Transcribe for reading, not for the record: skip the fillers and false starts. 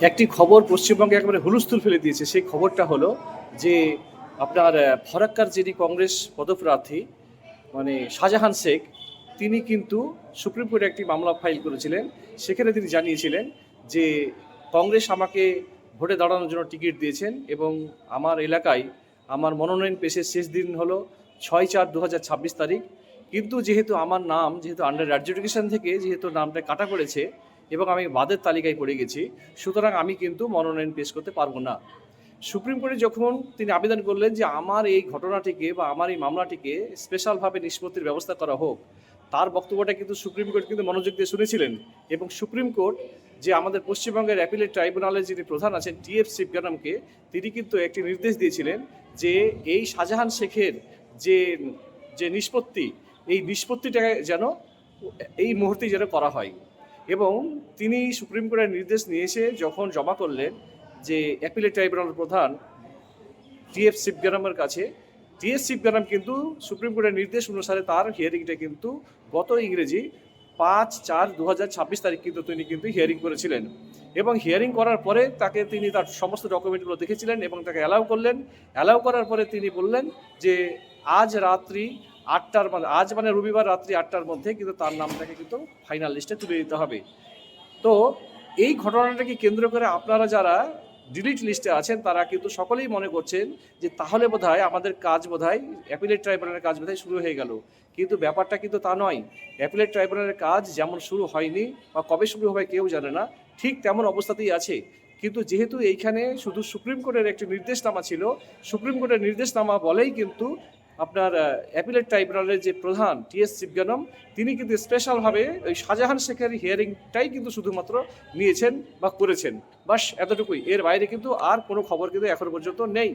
একটি খবর পশ্চিমবঙ্গে একেবারে হুলস্থুল ফেলে দিয়েছে। সেই খবরটা হলো যে আপনার ফরাক্কার যিনি কংগ্রেস পদপ্রার্থী মানে শাহজাহান শেখ, তিনি কিন্তু সুপ্রিম কোর্টে একটি মামলা ফাইল করেছিলেন। সেখানে তিনি জানিয়েছিলেন যে কংগ্রেস আমাকে ভোটে দাঁড়ানোর জন্য টিকিট দিয়েছেন এবং আমার এলাকায় আমার মনোনয়ন পেশের শেষ দিন হলো 6/4/2026 তারিখ। কিন্তু যেহেতু আমার নাম যেহেতু আন্ডার অ্যাডজুডিকেশন থেকে যেহেতু নামটা কাটা পড়েছে এবং আমি বাদের তালিকায় পড়ে গেছি, সুতরাং আমি কিন্তু মনোনয়ন পেশ করতে পারবো না। সুপ্রিম কোর্টে যখন তিনি আবেদন করলেন যে আমার এই ঘটনাটিকে বা আমার এই মামলাটিকে স্পেশালভাবে নিষ্পত্তির ব্যবস্থা করা হোক, তার বক্তব্যটা কিন্তু সুপ্রিম কোর্ট কিন্তু মনোযোগ দিয়ে শুনেছিলেন। এবং সুপ্রিম কোর্ট যে আমাদের পশ্চিমবঙ্গের অ্যাপিলেট ট্রাইব্যুনালের যিনি প্রধান আছেন টি.এফ. শিবগানামকে, তিনি কিন্তু একটি নির্দেশ দিয়েছিলেন যে এই শাহজাহান শেখের যে যে নিষ্পত্তি, এই নিষ্পত্তিটা যেন এই মুহূর্তেই যেন করা হয়। এবং তিনি সুপ্রিম কোর্টের নির্দেশ নিয়ে এসে যখন জমা করলেন যে অ্যাপিলেট ট্রাইব্যুনালের প্রধান টি.এফ. শিবগানামের কাছে, টি.এফ. শিবগানাম কিন্তু সুপ্রিম কোর্টের নির্দেশ অনুসারে তার হিয়ারিংটা কিন্তু গত ইংরেজি 5/4/2026 তারিখ কিন্তু তিনি কিন্তু হিয়ারিং করেছিলেন। এবং হিয়ারিং করার পরে তাকে তিনি তার সমস্ত ডকুমেন্টগুলো দেখেছিলেন এবং তাকে অ্যালাউ করলেন। অ্যালাউ করার পরে তিনি বললেন যে আজ রাত্রি 8টার মানে আজ মানে রবিবার রাত্রি 8টার মধ্যে কিন্তু তার নামটাকে কিন্তু ফাইনাল লিস্টে তুলে দিতে হবে। তো এই ঘটনাটাকে কেন্দ্র করে আপনারা যারা ডিলিট লিস্টে আছেন তারা কিন্তু সকলেই মনে করছেন যে তাহলে বোধহয় আমাদের কাজ বোধহয় অ্যাপিলেট ট্রাইব্যুনালের কাজ বোধহয় শুরু হয়ে গেল। কিন্তু ব্যাপারটা কিন্তু তা নয়। অ্যাপিলেট ট্রাইব্যুনালের কাজ যেমন শুরু হয়নি বা কবে শুরু হবে কেউ জানে না, ঠিক তেমন অবস্থাতেই আছে। কিন্তু যেহেতু এইখানে শুধু সুপ্রিম কোর্টের একটি নির্দেশনামা ছিল, সুপ্রিম কোর্টের নির্দেশনামা বলেই কিন্তু আপনার অ্যাপিলেট ট্রাইব্যুনালের যে প্রধান টি.এস. শিবগানম, তিনি কিন্তু স্পেশালভাবে ওই শাহজাহান শেখের হিয়ারিংটাই কিন্তু শুধুমাত্র নিয়েছেন বা করেছেন। বাস এতটুকুই, এর বাইরে কিন্তু আর কোনো খবর কিন্তু এখনো পর্যন্ত নেই।